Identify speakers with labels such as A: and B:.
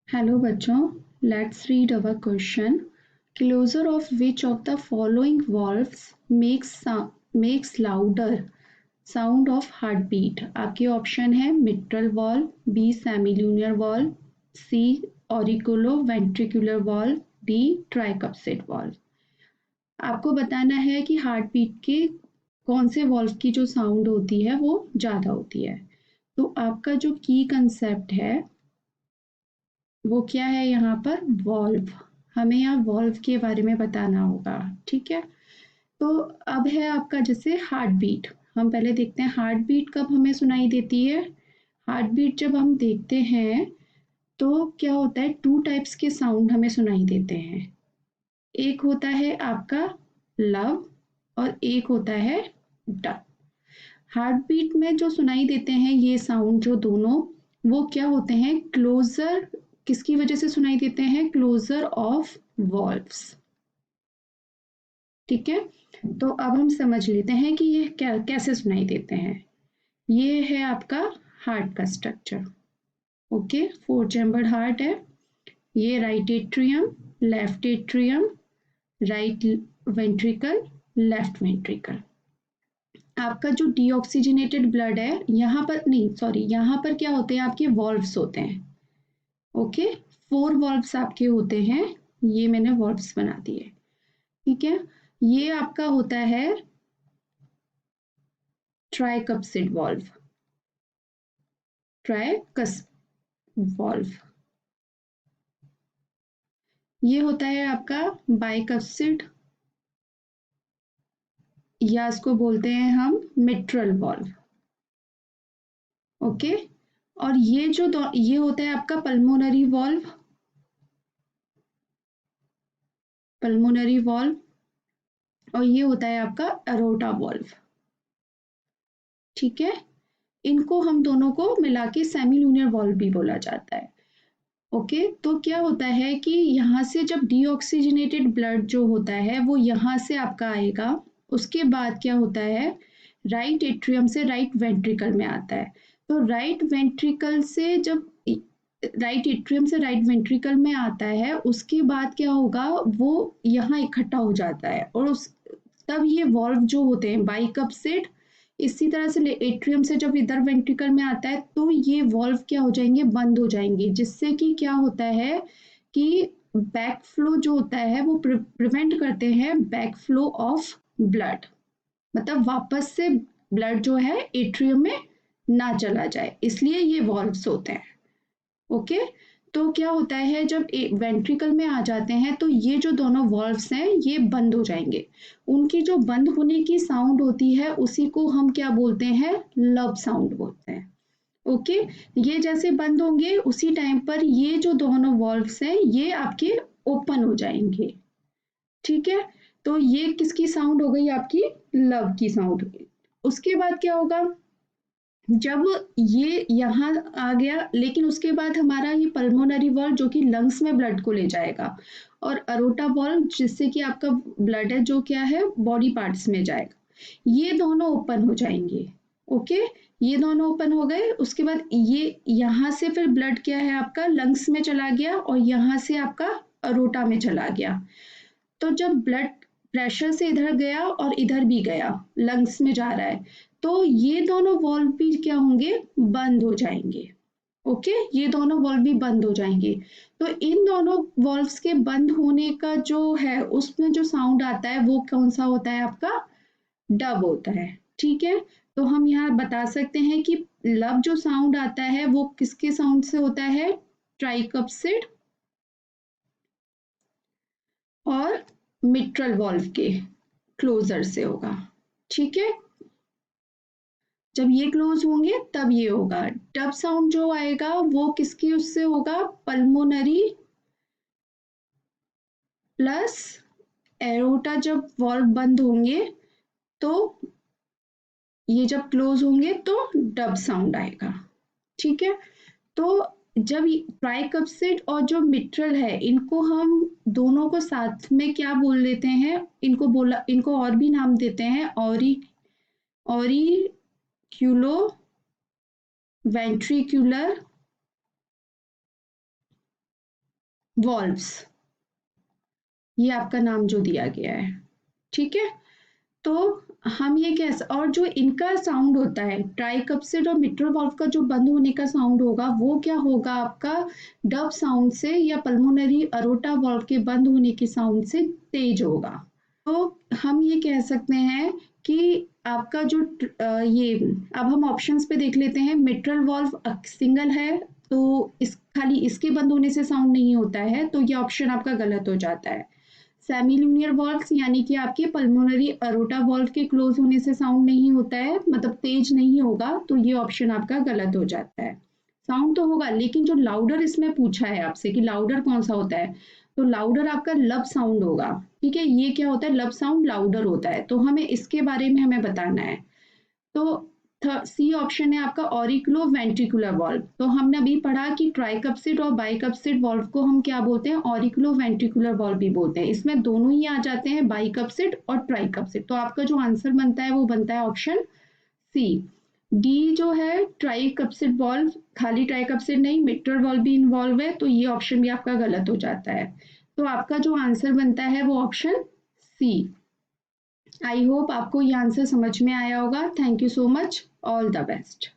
A: Hello बच्चों, let's read our question. Closure of which of the following valves makes louder sound of heartbeat? आपके option है mitral valve, B semilunar valve, C auriculoventricular valve, D tricuspid valve. आपको बताना है कि heart beat के कौन से valve की जो साउंड होती है वो ज़्यादा होती है। तो आपका जो की कंसेप्ट है वो क्या है, यहाँ पर वॉल्व। हमें यहाँ वॉल्व के बारे में बताना होगा, ठीक है। तो अब है आपका जैसे हार्ट बीट। हम पहले देखते हैं हार्ट बीट कब हमें सुनाई देती है। हार्ट बीट जब हम देखते हैं तो क्या होता है, टू टाइप्स के साउंड हमें सुनाई देते हैं। एक होता है आपका लव और एक होता है डब। हार्ट बीट में जो सुनाई देते हैं ये साउंड जो दोनों, वो क्या होते हैं, क्लोजर। किसकी वजह से सुनाई देते हैं? Closure of valves. ठीक है, तो अब हम समझ लेते हैं कि ये क्या कैसे सुनाई देते हैं। ये है आपका हार्ट का structure. Okay, four chambered heart है। ये right atrium, left atrium, right ventricle, left ventricle. आपका जो डीऑक्सीजनेटेड ब्लड है यहाँ पर नहीं, सॉरी, यहाँ पर क्या होते हैं, आपके वॉल्व्स होते हैं। ओके, फोर वॉल्व्स आपके होते हैं। ये मैंने वॉल्व्स बना दिए, ठीक है। ये आपका होता है ट्राइकप्सिड वॉल्व, ट्राइकस वॉल्व। ये होता है आपका बाइकप्सिड, या इसको बोलते हैं हम मिट्रल वॉल्व। ओके, और ये होता है आपका पल्मोनरी वॉल्व, पल्मोनरी वॉल्व। और ये होता है आपका एरोटा वॉल्व, ठीक है। इनको हम दोनों को मिला के सेमीलूनर वॉल्व भी बोला जाता है। ओके, तो क्या होता है कि यहाँ से जब डीऑक्सीजनेटेड ब्लड जो होता है वो यहाँ से आपका आएगा, उसके बाद क्या होता है, राइट एट्रियम से राइट वेंट्रिकल में आता है। तो राइट वेंट्रिकल से जब राइट एट्रियम से राइट वेंट्रिकल में आता है, उसके बाद क्या होगा, वो यहाँ इकट्ठा हो जाता है और उस तब ये वॉल्व जो होते हैं बाइकप्सिड, इसी तरह से एट्रियम से जब इधर वेंट्रिकल में आता है तो ये वॉल्व क्या हो जाएंगे, बंद हो जाएंगे, जिससे कि क्या होता है कि बैक फ्लो जो होता है वो प्रिवेंट करते हैं बैक फ्लो ऑफ ब्लड, मतलब वापस से ब्लड जो है एट्रियम में ना चला जाए, इसलिए ये वॉल्व्स होते हैं। ओके, तो क्या होता है जब वेंट्रिकल में आ जाते हैं तो ये जो दोनों वॉल्व्स हैं ये बंद हो जाएंगे। उनकी जो बंद होने की साउंड होती है उसी को हम क्या बोलते हैं, लव साउंड बोलते हैं। ओके, ये जैसे बंद होंगे उसी टाइम पर ये जो दोनों वॉल्व्स हैं ये आपके ओपन हो जाएंगे, ठीक है। तो ये किसकी साउंड हो गई, आपकी लव की साउंड। उसके बाद क्या होगा, जब ये यहाँ आ गया, लेकिन उसके बाद हमारा ये पल्मोनरी वॉल्व जो कि लंग्स में ब्लड को ले जाएगा, और अरोटा वॉल्व जिससे कि आपका ब्लड है जो क्या है बॉडी पार्ट्स में जाएगा, ये दोनों ओपन हो जाएंगे। ओके, ये दोनों ओपन हो गए, उसके बाद ये यहाँ से फिर ब्लड क्या है आपका लंग्स में चला गया और यहाँ से आपका अरोटा में चला गया। तो जब ब्लड प्रेशर से इधर गया और इधर भी गया, लंग्स में जा रहा है, तो ये दोनों वॉल्व भी क्या होंगे, बंद हो जाएंगे। ओके, ये दोनों वॉल्व भी बंद हो जाएंगे। तो इन दोनों वॉल्व्स के बंद होने का जो है उसमें जो साउंड आता है वो कौन सा होता है, आपका डब होता है, ठीक है। तो हम यहाँ बता सकते हैं कि लब जो साउंड आता है वो किसके साउंड से होता है, ट्राइकप्सिड और मिट्रल वॉल्व के क्लोजर से होगा, ठीक है। जब ये क्लोज होंगे तब ये होगा। डब साउंड जो आएगा वो किसकी उससे होगा, पल्मोनरी प्लस एरोटा। जब वॉल्व बंद होंगे तो ये जब क्लोज होंगे तो डब साउंड आएगा, ठीक है। तो जब ट्राइकप्सिड और जो मिट्रल है इनको हम दोनों को साथ में क्या बोल देते हैं, इनको और भी नाम देते हैं, ऑरिक्यूलो वेंट्रिकुलर वॉल्व्स, ये आपका नाम जो दिया गया है, ठीक है। तो हम ये और जो इनका साउंड होता है ट्राइकप्सिड और मिट्रल वाल्व का जो बंद होने का साउंड होगा वो क्या होगा आपका डब साउंड से या पल्मोनरी अरोटा वाल्व के बंद होने के साउंड से तेज होगा। तो हम ये कह सकते हैं कि आपका जो ये अब हम ऑप्शंस पे देख लेते हैं। मिट्रल वाल्व सिंगल है तो इस खाली इसके बंद होने से साउंड नहीं होता है, तो ये ऑप्शन आपका गलत हो जाता है। सेमिलूनियर वॉल्व्स यानी कि आपके पल्मोनरी अरोटा वॉल्व के क्लोज होने से साउंड नहीं होता है, मतलब तेज नहीं होगा, तो ये ऑप्शन आपका गलत हो जाता है। साउंड तो होगा लेकिन जो लाउडर इसमें पूछा है आपसे कि लाउडर कौन सा होता है, तो लाउडर आपका लब साउंड होगा। ठीक है, ये क्या होता है, लब साउंड लाउडर होता है, तो हमें इसके बारे में हमें बताना है। तो सी ऑप्शन है आपका ऑरिकुलो वेंट्रिकुलर वॉल्व। तो हमने अभी पढ़ा कि ट्राइकप्सिड और बाइकप्सिड वॉल्व को हम क्या बोलते हैं, ऑरिकुलो वेंट्रिकुलर वॉल्व भी बोलते हैं। इसमें दोनों ही आ जाते हैं, बाइकप्सिड और ट्राइकप्सिड। तो आपका जो आंसर बनता है वो बनता है ऑप्शन सी। डी जो है ट्राइकप्सिड वॉल्व, खाली ट्राइकप्सिड नहीं मिट्रल वॉल्व भी इन्वॉल्व है, तो ये ऑप्शन भी आपका गलत हो जाता है। तो आपका जो आंसर बनता है वो ऑप्शन सी। आई होप आपको ये आंसर समझ में आया होगा। Thank you so much, all the best.